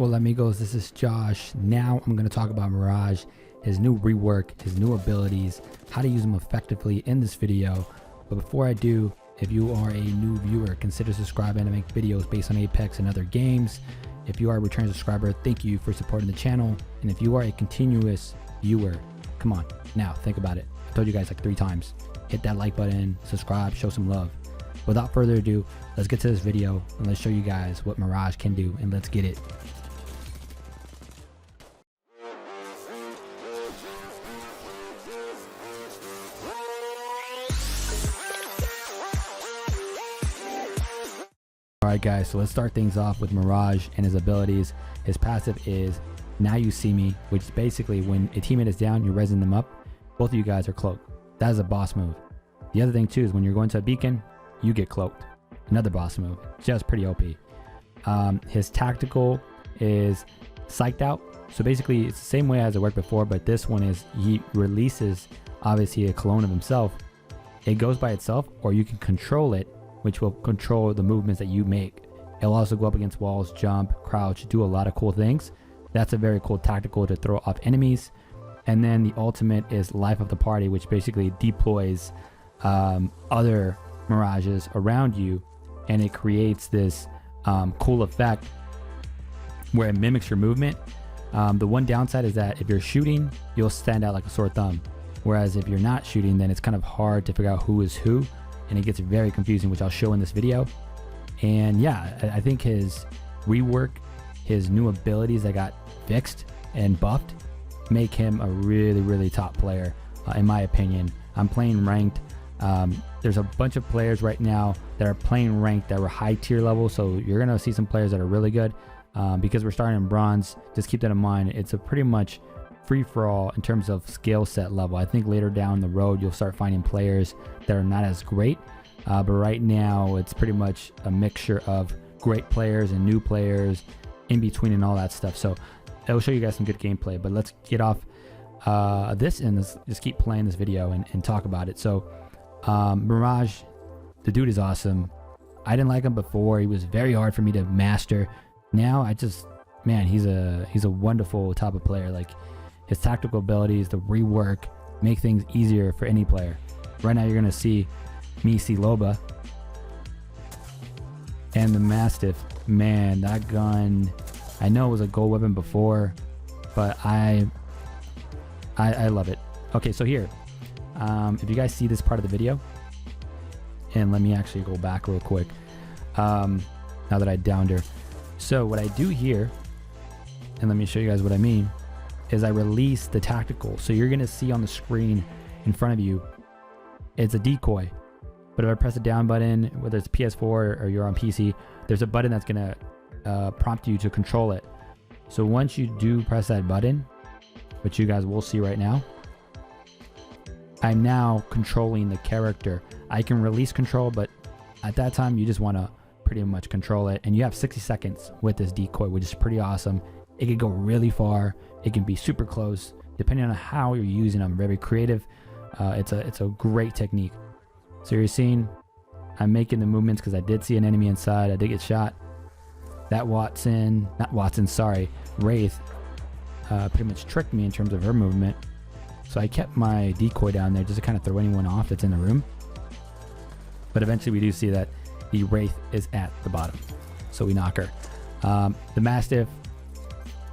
Well, amigos, this is Josh. Now I'm going to talk about Mirage, his new rework, his new abilities, how to use them effectively in this video. But before I do, if you are a new viewer, consider subscribing to make videos based on Apex and other games. If you are a returning subscriber, thank you for supporting the channel. And if you are a continuous viewer, come on, now think about it. I told you guys like 3 times. Hit that like button, subscribe, show some love. Without further ado, let's get to this video and let's show you guys what Mirage can do, and let's get it. Alright guys, so let's start things off with Mirage and his abilities. His passive is Now You See Me, which is basically when a teammate is down, you're rezzing them up. Both of you guys are cloaked. That is a boss move. The other thing too is when you're going to a beacon, you get cloaked. Another boss move. Just pretty OP. His tactical is Psyched Out. So basically it's the same way as it worked before, but this one is he releases obviously a clone of himself. It goes by itself, or you can control it, which will control the movements that you make. It'll also go up against walls, jump, crouch, do a lot of cool things. That's a very cool tactical to throw off enemies. And then the ultimate is Life of the Party, which basically deploys other Mirages around you, and it creates this cool effect where it mimics your movement. The one downside is that if you're shooting, you'll stand out like a sore thumb. Whereas if you're not shooting, then it's kind of hard to figure out who is who, and it gets very confusing, which I'll show in this video. And yeah, I think his rework, his new abilities that got fixed and buffed, make him a really top player, in my opinion. I'm playing ranked. There's a bunch of players right now that are playing ranked that were high tier level, so you're gonna see some players that are really good. Because we're starting in bronze, just keep that in mind. It's a pretty much free-for-all in terms of skill set level. I think later down the road you'll start finding players that are not as great, but right now it's pretty much a mixture of great players and new players in between and all that stuff. So it'll show you guys some good gameplay, but let's get off this and let's just keep playing this video and talk about it. So Mirage, the dude is awesome. I didn't like him before. He was very hard for me to master. Now I just, man, he's a wonderful type of player. Like his tactical abilities, the rework, make things easier for any player. Right now you're gonna see me see Loba and the Mastiff. Man, that gun, I know it was a gold weapon before, but I love it. Okay, so here, if you guys see this part of the video, and let me actually go back real quick, now that I downed her. So what I do here, and let me show you guys what I mean, is I release the tactical. So you're gonna see on the screen in front of you, it's a decoy. But if I press the down button, whether it's PS4 or you're on PC, there's a button that's gonna prompt you to control it. So once you do press that button, which you guys will see right now, I'm now controlling the character. I can release control, but at that time you just want to pretty much control it, and you have 60 seconds with this decoy, which is pretty awesome. It can go really far, it can be super close depending on how you're using them. Very creative. It's a great technique. So you're seeing I'm making the movements because I did see an enemy inside. I did get shot. That Wraith pretty much tricked me in terms of her movement. So I kept my decoy down there just to kind of throw anyone off that's in the room. But eventually we do see that the Wraith is at the bottom, so we knock her. The Mastiff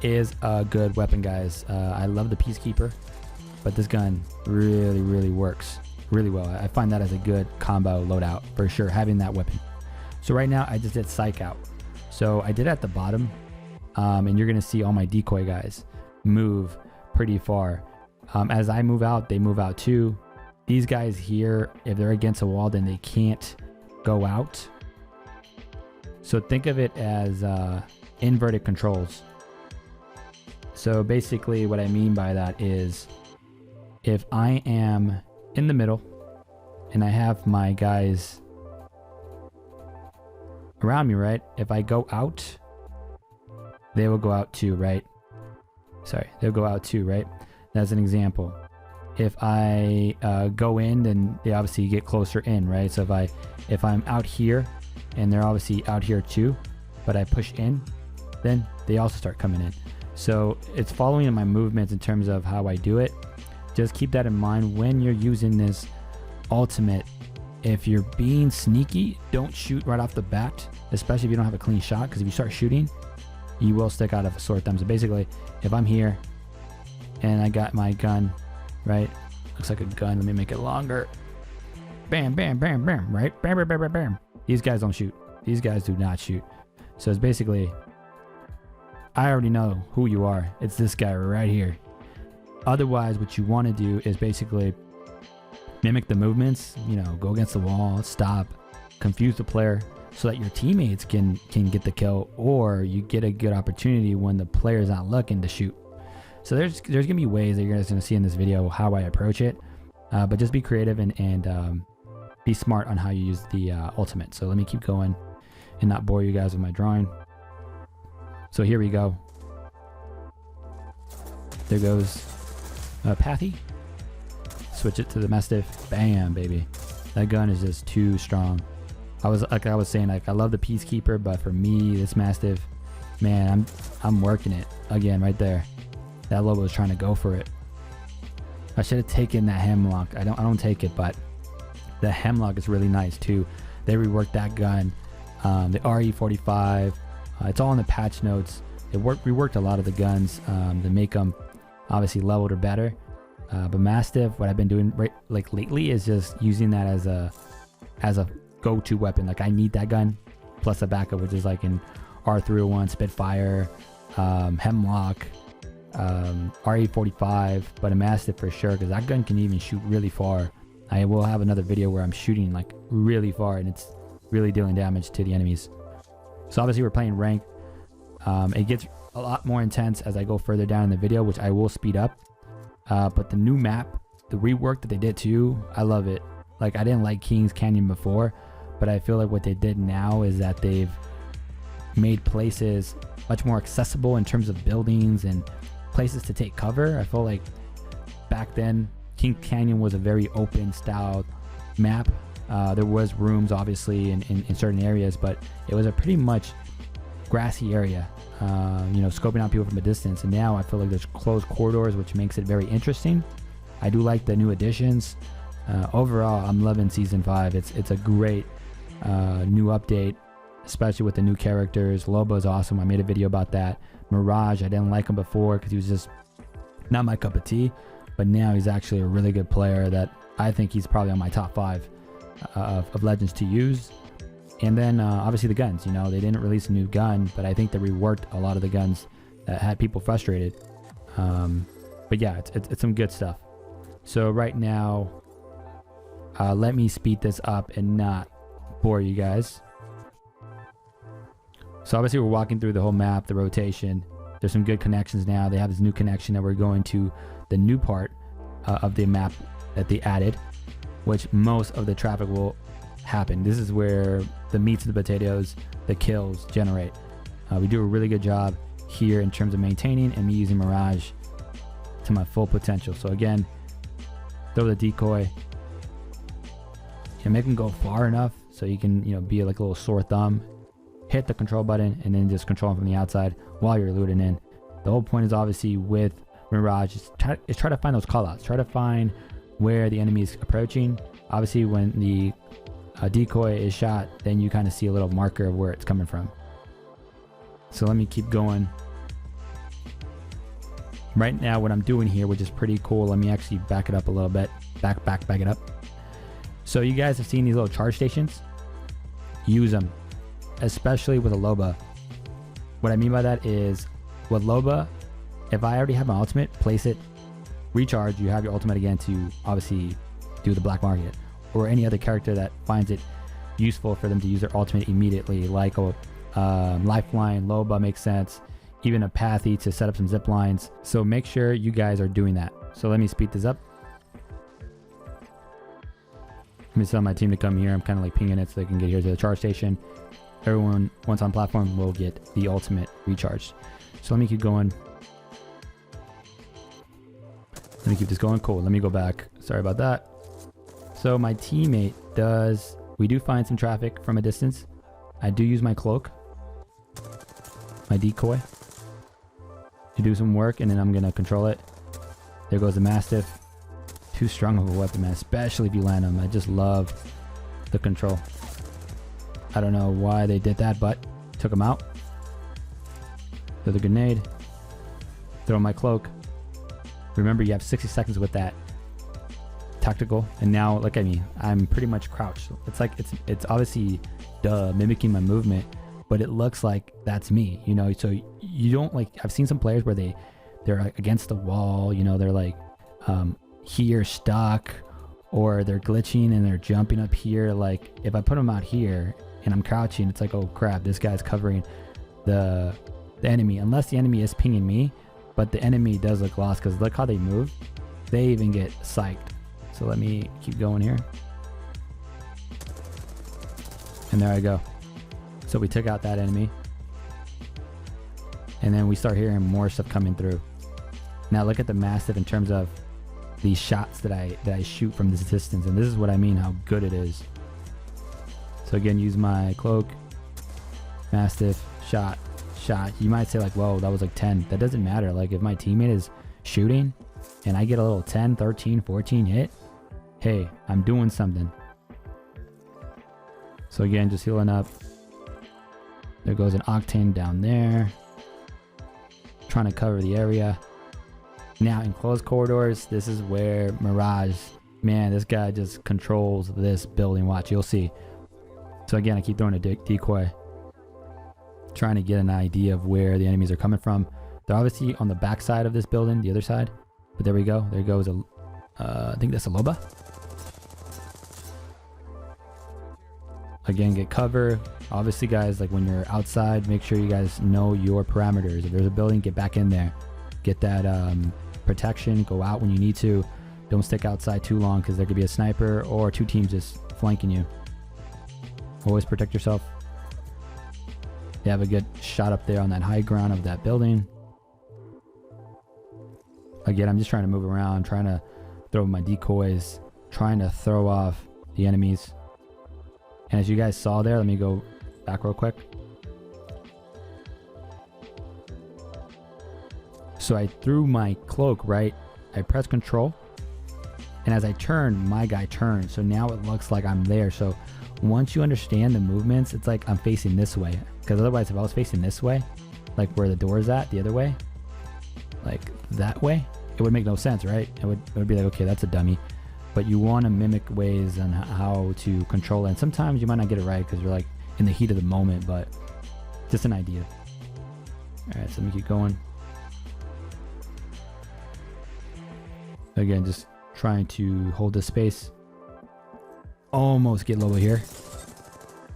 is a good weapon, guys. I love the Peacekeeper, but this gun really works really well. I find that as a good combo loadout for sure, having that weapon. So right now I just did Psych Out. So I did at the bottom, and you're gonna see all my decoy guys move pretty far. As I move out, they move out too. These guys here, if they're against a wall, then they can't go out. So think of it as inverted controls. So basically what I mean by that is if I am in the middle and I have my guys around me, right? If I go out, they will go out too, right? Sorry, they'll go out too, right? That's an example. If I go in, then they obviously get closer in, right? So if I'm out here and they're obviously out here too, but I push in, then they also start coming in. So it's following my movements in terms of how I do it. Just keep that in mind when you're using this ultimate. If you're being sneaky, don't shoot right off the bat, especially if you don't have a clean shot, because if you start shooting, you will stick out of a sore thumb. So basically, if I'm here and I got my gun, right? Looks like a gun. Let me make it longer. Bam, bam, bam, bam, right? Bam, bam, bam, bam, bam. These guys don't shoot. These guys do not shoot. So it's basically, I already know who you are. It's this guy right here. Otherwise, what you want to do is basically mimic the movements, you know, go against the wall, stop, confuse the player so that your teammates can get the kill, or you get a good opportunity when the player's not looking to shoot. So there's gonna be ways that you're guys gonna see in this video how I approach it, but just be creative and be smart on how you use the ultimate. So let me keep going and not bore you guys with my drawing. So here we go. There goes Pathy. Switch it to the Mastiff. Bam, baby. That gun is just too strong. I was saying, like, I love the Peacekeeper, but for me, this Mastiff, man, I'm working it again right there. That Lobo was trying to go for it. I should have taken that Hemlock. I don't take it, but the Hemlock is really nice too. They reworked that gun. The RE45. It's all in the patch notes. It reworked a lot of the guns to make them obviously leveled or better. But Mastiff, what I've been doing lately is just using that as a go-to weapon. Like, I need that gun plus a backup, which is like in R301, Spitfire, Hemlock, RE45, but a Mastiff for sure, because that gun can even shoot really far. I will have another video where I'm shooting like really far and it's really dealing damage to the enemies. So obviously we're playing ranked. It gets a lot more intense as I go further down in the video, which I will speed up. But the new map, the rework that they did too, I love it. Like, I didn't like King's Canyon before, but I feel like what they did now is that they've made places much more accessible in terms of buildings and places to take cover. I feel like back then King's Canyon was a very open style map. There was rooms obviously in certain areas, but it was a pretty much grassy area, you know, scoping out people from a distance. And now I feel like there's closed corridors, which makes it very interesting. I do like the new additions. Overall, I'm loving season 5. It's a great new update, especially with the new characters. Lobo's awesome. I made a video about that. Mirage, I didn't like him before because he was just not my cup of tea, but now he's actually a really good player that I think he's probably on my top 5 of legends to use. And then obviously the guns, you know, they didn't release a new gun, but I think they reworked a lot of the guns that had people frustrated. But yeah, it's some good stuff. So right now, let me speed this up and not bore you guys. So obviously we're walking through the whole map, the rotation. There's some good connections now. They have this new connection that we're going to the new part of the map that they added, which most of the traffic will happen. This is where the meats and the potatoes, the kills generate. We do a really good job here in terms of maintaining and me using Mirage to my full potential. So again, throw the decoy and make them go far enough so you can, you know, be like a little sore thumb, hit the control button, and then just control them from the outside while you're looting in. The whole point is obviously with Mirage is try to find those callouts, try to find where the enemy is approaching. Obviously when the decoy is shot, then you kind of see a little marker of where it's coming from. So let me keep going. Right now what I'm doing here, which is pretty cool, let me actually back it up a little bit. Back it up. So you guys have seen these little charge stations. Use them, especially with a Loba. What I mean by that is with Loba, if I already have my ultimate, place it, recharge, you have your ultimate again to obviously do the black market, or any other character that finds it useful for them to use their ultimate immediately, like a lifeline. Loba makes sense, even a Pathy to set up some zip lines. So make sure you guys are doing that. So let me speed this up. Let me tell my team to come here. I'm kind of like pinging it so they can get here to the charge station. Everyone once on platform will get the ultimate recharged. So let me keep going. Let me keep this going. Cool. Let me go back. Sorry about that. So my teammate does, we do find some traffic from a distance. I do use my cloak, my decoy. You do some work, and then I'm gonna control it. There goes the Mastiff. Too strong of a weapon, man, especially if you land him. I just love the control. I don't know why they did that, but took him out. Throw the grenade. Throw my cloak. Remember, you have 60 seconds with that tactical, and now look at me. I'm pretty much crouched. It's like it's obviously mimicking my movement, but it looks like that's me, you know. So you don't like. I've seen some players where they're like against the wall, you know. They're like here stuck, or they're glitching and they're jumping up here. Like if I put them out here and I'm crouching, it's like, oh crap, this guy's covering the enemy, unless the enemy is pinging me. But the enemy does look lost, because look how they move. They even get psyched. So let me keep going here. And there I go. So we took out that enemy. And then we start hearing more stuff coming through. Now look at the Mastiff in terms of these shots that I shoot from this distance. And this is what I mean, how good it is. So again, use my cloak. Mastiff, shot. You might say like, whoa, that was like 10. That doesn't matter. Like if my teammate is shooting and I get a little 10, 13, 14 hit, hey, I'm doing something. So again, just healing up. There goes an Octane down there, trying to cover the area. Now in closed corridors, this is where Mirage, man, this guy just controls this building. Watch, you'll see. So again, I keep throwing a decoy, trying to get an idea of where the enemies are coming from. They're obviously on the back side of this building, the other side. But there we go. There goes a, I think that's a Loba. Again, get cover. Obviously, guys, like when you're outside, make sure you guys know your parameters. If there's a building, get back in there. Get that protection. Go out when you need to. Don't stick outside too long, because there could be a sniper or two teams just flanking you. Always protect yourself. You have a good shot up there on that high ground of that building. Again, I'm just trying to move around, trying to throw my decoys, trying to throw off the enemies. And as you guys saw there, let me go back real quick. So I threw my cloak, right? I pressed control. And as I turned, my guy turned. So now it looks like I'm there. So once you understand the movements, it's like I'm facing this way. Because otherwise, if I was facing this way, like where the door is at, the other way, like that way, it would make no sense, right? It would be like, okay, that's a dummy. But you want to mimic ways on how to control it. And sometimes you might not get it right because you're like in the heat of the moment, but just an idea. All right, so let me keep going. Again, just trying to hold this space. Almost get Loba here.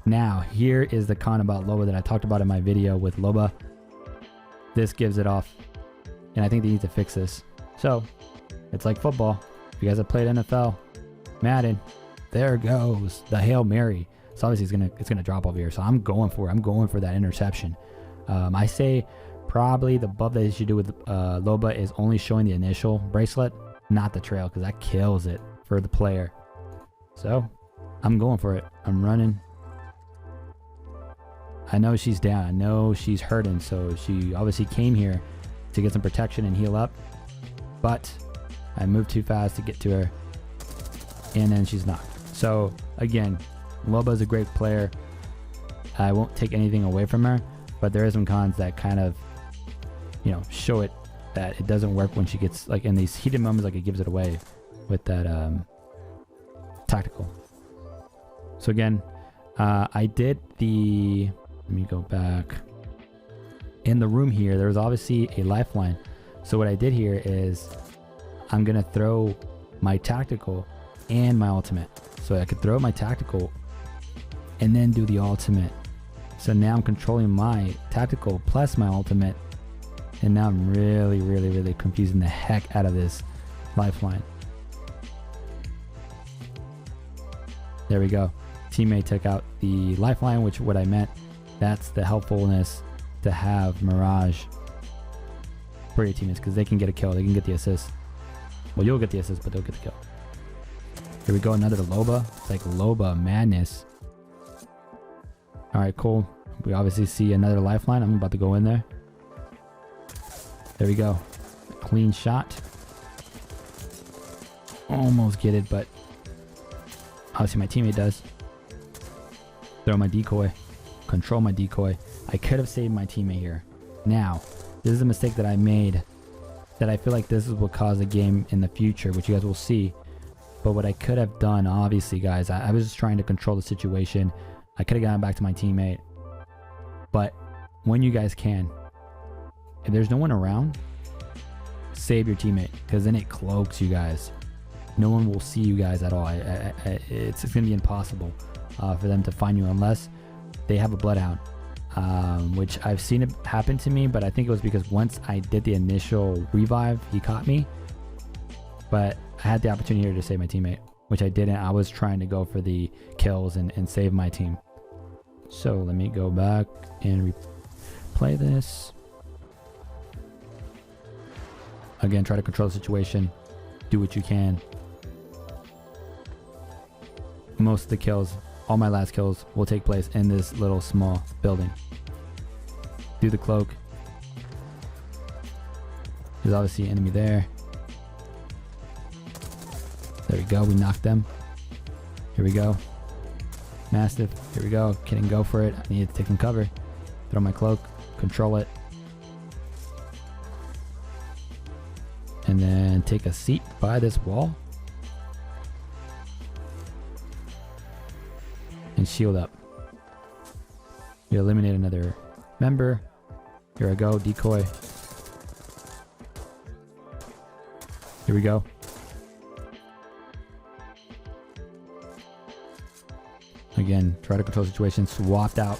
Now, here is the con about Loba that I talked about in my video with Loba. This gives it off. And I think they need to fix this. So, it's like football. If you guys have played NFL, Madden, there goes the Hail Mary. So obviously it's gonna drop over here. So I'm going for it. I'm going for that interception. I say probably the buff that you should do with Loba is only showing the initial bracelet, not the trail, because that kills it for the player. So I'm going for it. I'm running. I know she's down. I know she's hurting. So she obviously came here to get some protection and heal up. But I moved too fast to get to her. And then she's knocked. So again, Loba's a great player. I won't take anything away from her. But there are some cons that kind of, you know, show it that it doesn't work when she gets, like in these heated moments, like it gives it away with that tactical. So again, I did the, let me go back. In the room here, there was obviously a lifeline. So what I did here is I'm going to throw my tactical and my ultimate. So I could throw my tactical and then do the ultimate. So now I'm controlling my tactical plus my ultimate. And now I'm really confusing the heck out of this lifeline. There we go. Teammate took out the lifeline, which what I meant, that's the helpfulness to have Mirage for your teammates, because they can get a kill, they can get the assist. Well, you'll get the assist, but they'll get the kill. Here we go, another Loba. It's like Loba madness. All right, cool. We obviously see another lifeline. I'm about to go in there. There we go. Clean shot. Almost get it, but obviously my teammate does. Throw my decoy. Control my decoy. I could have saved my teammate here. Now, this is a mistake that I made that I feel like this is what caused the game in the future, which you guys will see. But what I could have done, obviously, guys, I was just trying to control the situation. I could have gotten back to my teammate. But when you guys can, if there's no one around, save your teammate, because then it cloaks you guys. No one will see you guys at all. It's going to be impossible for them to find you unless they have a bloodhound, which I've seen it happen to me, but I think it was because once I did the initial revive, he caught me. But I had the opportunity here to save my teammate, which I didn't. I was trying to go for the kills and save my team. So let me go back and replay this. Again, try to control the situation. Do what you can. Most of the kills, all my last kills, will take place in this little small building. Do the cloak. There's obviously an enemy there. There we go. We knocked them. Here we go. Mastiff. Here we go. Can't go for it. I need to take some cover. Throw my cloak. Control it. And then take a seat by this wall. And shield up. We eliminate another member. Here I go. Decoy. Here we go. Again, try to control the situation. Swapped out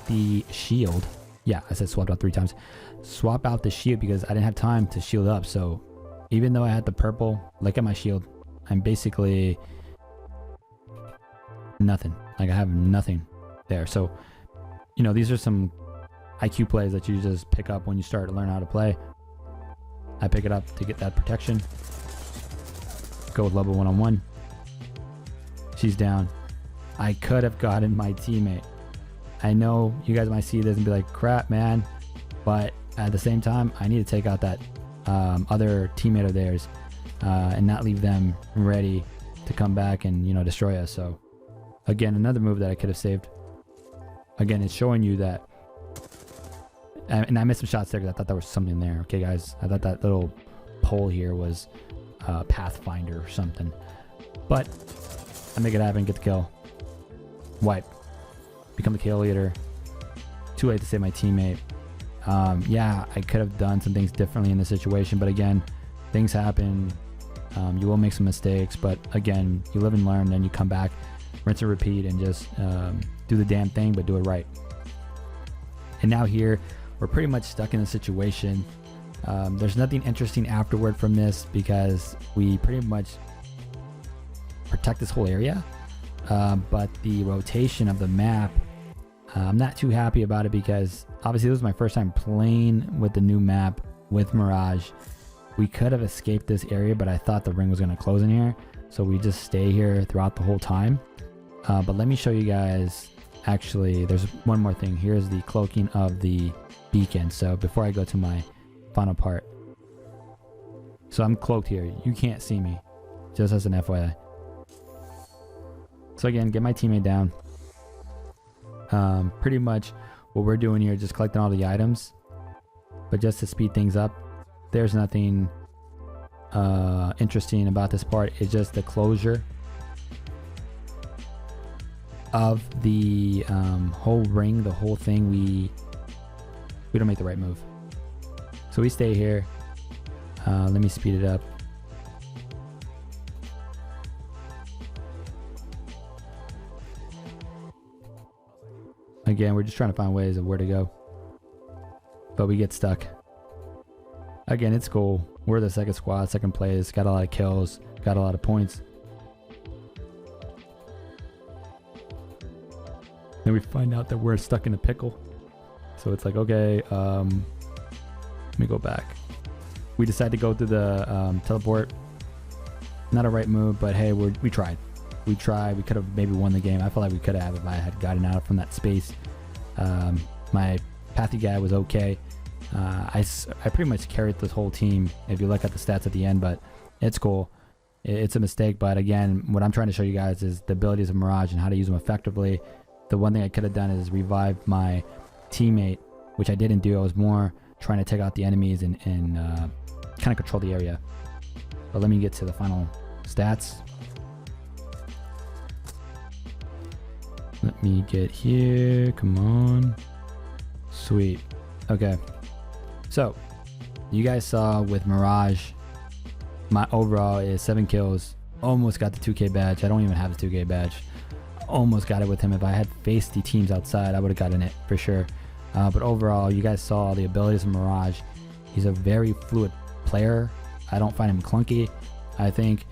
the shield. Yeah, I said swapped out 3 times. Swap out the shield because I didn't have time to shield up. So even though I had the purple, look at my shield. I'm basically nothing. Like I have nothing there. So, you know, these are some IQ plays that you just pick up when you start to learn how to play. I pick it up to get that protection. Go with level 1-on-1. She's down. I could have gotten my teammate. I know you guys might see this and be like, crap, man. But at the same time, I need to take out that other teammate of theirs and not leave them ready to come back and, you know, destroy us. So, again, another move that I could have saved. Again, it's showing you that. And I missed some shots there because I thought there was something there. Okay, guys. I thought that little pole here was Pathfinder or something. But I make it happen, get the kill. Wipe. Become the kill leader. Too late to save my teammate. Yeah, I could have done some things differently in this situation, but again, things happen. You will make some mistakes, but again, you live and learn, then you come back, rinse and repeat, and just do the damn thing, but do it right. And now here, we're pretty much stuck in a situation. There's nothing interesting afterward from this because we pretty much protect this whole area, but the rotation of the map, I'm not too happy about it because obviously this was my first time playing with the new map with Mirage. We could have escaped this area, but I thought the ring was going to close in here, so we just stay here throughout the whole time. But let me show you guys. Actually, there's one more thing. Here's the cloaking of the beacon. So before I go to my final part, so I'm cloaked here. You can't see me, just as an FYI. So again, get my teammate down. Pretty much what we're doing here is just collecting all the items, but just to speed things up, there's nothing interesting about this part. It's just the closure of the whole ring, the whole thing. We don't make the right move, so we stay here. Let me speed it up. Again, we're just trying to find ways of where to go, but we get stuck. Again, it's cool. We're the second squad, second place, got a lot of kills, got a lot of points. Then we find out that we're stuck in a pickle. So it's like, okay, let me go back. We decided to go through the teleport. Not a right move, but hey, we tried. We tried. We could have maybe won the game. I feel like we could have if I had gotten out from that space. My pathy guy was okay. I pretty much carried this whole team if you look at the stats at the end, but it's cool. It's a mistake, but again, what I'm trying to show you guys is the abilities of Mirage and how to use them effectively. The one thing I could have done is revive my teammate, which I didn't do. I was more trying to take out the enemies and kind of control the area. But let me get to the final stats. Let me get here. Come on. Sweet. Okay. So, you guys saw with Mirage, my overall is 7 kills. Almost got the 2K badge. I don't even have the 2K badge. Almost got it with him. If I had faced the teams outside, I would have gotten it for sure. But overall, you guys saw the abilities of Mirage. He's a very fluid player. I don't find him clunky. I think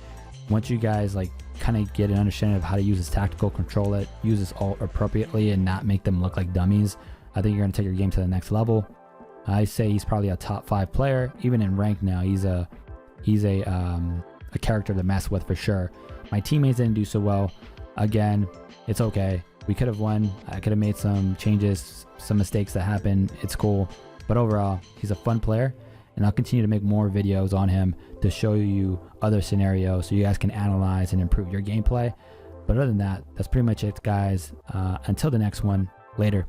once you guys like kind of get an understanding of how to use his tactical, control it, use his ult appropriately, and not make them look like dummies, I think you're going to take your game to the next level. I say he's probably a top 5 player, even in rank now. He's a character to mess with for sure. My teammates didn't do so well. Again, it's okay. We could have won. I could have made some changes, some mistakes that happened. It's cool. But overall, he's a fun player, and I'll continue to make more videos on him to show you other scenarios so you guys can analyze and improve your gameplay. But other than that, that's pretty much it, guys. Until the next one, later.